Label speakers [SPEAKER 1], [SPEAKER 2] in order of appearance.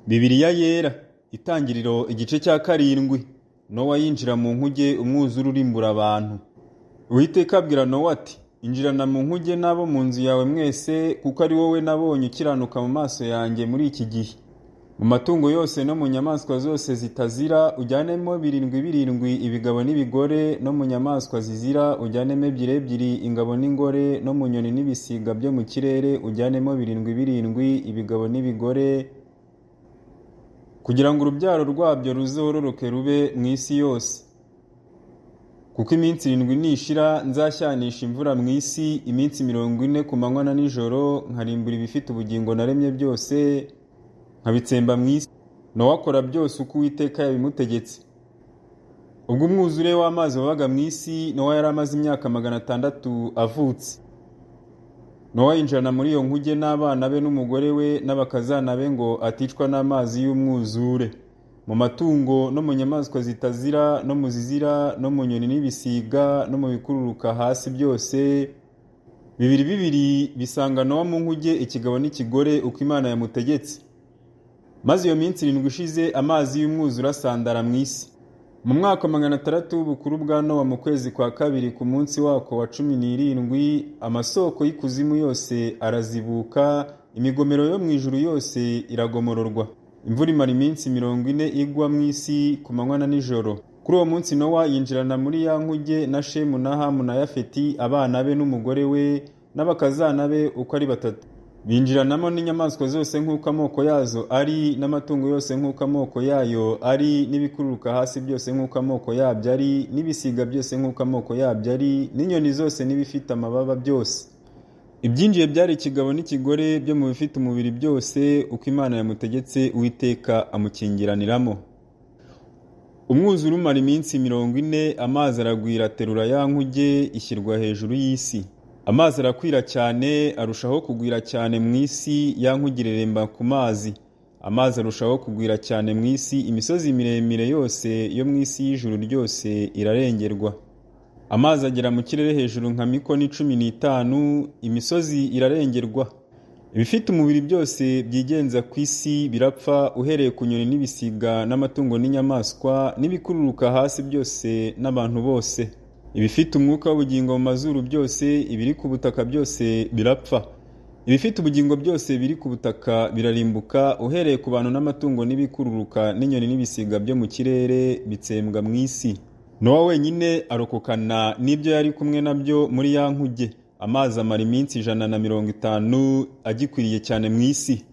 [SPEAKER 1] Bibiliya yera, Itangiriro igice cya 7. Nowa yinjira mu nkuge, umwuzure urimbura abantu. Uwiteka abwira Nowa ati, injirana mu nkuge n'abo mu nzu yawe mwese, kuko ari wowe nabonye ukiranuka mu maso yanjye muri iki gihe. Mu matungo yose no mu nyamaswa zose zitazira ujyanemo 7 ibigabo n'ibigore, no mu nyamaswa zizira ujyanemo 2 ingabo n'ingore, no mu nyoni n'ibisiga byo mu kirere ujyanemo 7 ibigabo n'ibigore, kugira ngo urubyaro rwabyo ruzororoke rube mu isi yose. Kuko iminsi 7 nishira nzashyanisha imvura mu isi, iminsi 40 ku manywa na nijoro, nkarimbura ibifite ubugingo naremye byose, nkabitsemba mu isi. Nowa akora byose uko Uwiteka yabimutegetse. Ubwo umwuzure w'amazi wabaga mu isi, Nowa yari amaze imyaka 600 avutse. Nowa yinjirana muri iyo nkuge n'abana be n'umugore we n'abakazana be ngo aticwa n'amazi y'umwuzure. Mu matungo no mu nyamaswa zitazira no mu zizira no mu nyoni n'ibisiga no mu bikururuka hasi byose, 2 bisanga Nowa mu nkuge, ikigabo n'ikigore uko Imana yamutegetse. Maze iyo minsi 7 ishize, amazi y'umwuzure asandara mu isi. Mu mwaka 600 w'ubukuru bwa Nowa, mu kwezi kwa 2 ku munsi wako wa 17, amasoko y'ikuzimu yose arazibuka, imigomero yo mu ijuru yose iragomororwa. Imvura imara iminsi 40 igwa mu isi ku manywa na nijoro. Kuri uwo munsi Nowa yinjirana muri ya nkuge na Shemu na Hamu na Yafeti, abana be n'umugore we n'abakazana be uko ari 3. Binjiranamo n'inyamaswa zose nk'uko amoko yazo ari, n'amatungo yose nk'uko amoko yayo ari, n'ibikururuka hasi byose nk'uko amoko yabyo ari, n'ibisiga byose nk'uko amoko yabyo ari, n'inyoni zose n'ibifite amababa byose. Ibyinjiye byari ikigabo n'ikigore byo mu bifite umubiri byose, uko Imana yamutegetse. Uwiteka amukingiraniramo. Umwuzure umara iminsi 40, amazi aragwira aterura ya nkuge, ishyirwa hejuru y'isi. Amazi arakwira cyane, arushaho kugwira cyane mu isi, ya nkuge ireremba ku mazi. Amazi arushaho kugwira cyane mu isi, imisozi miremire yose yo mu isi y'ijuru ryose irarengerwa. Amazi agera mu kirere hejuru nka mikono 15, imisozi irarengerwa. Ibifite umubiri byose byigenza ku isi birapfa, uhereye ku nyoni n'ibisiga n'amatungo n'inyamaswa n'ibikururuka hasi byose n'abantu bose. Ibifite umwuka w'ubugingo mu mazuru byose, ibiri ku butaka byose birapfa. Ibifite ubugingo byose biri ku butaka birarimbuka, uhereye ku bantu n'amatungo n'ibikururuka n'inyoni n'ibisiga byo mu kirere bitsembwa mu isi. Nowa wenyine arokokana n'ibyo yari kumwe nabyo muri ya nkuge. Amazi amara iminsi 150 agikwiriye cyane mu isi.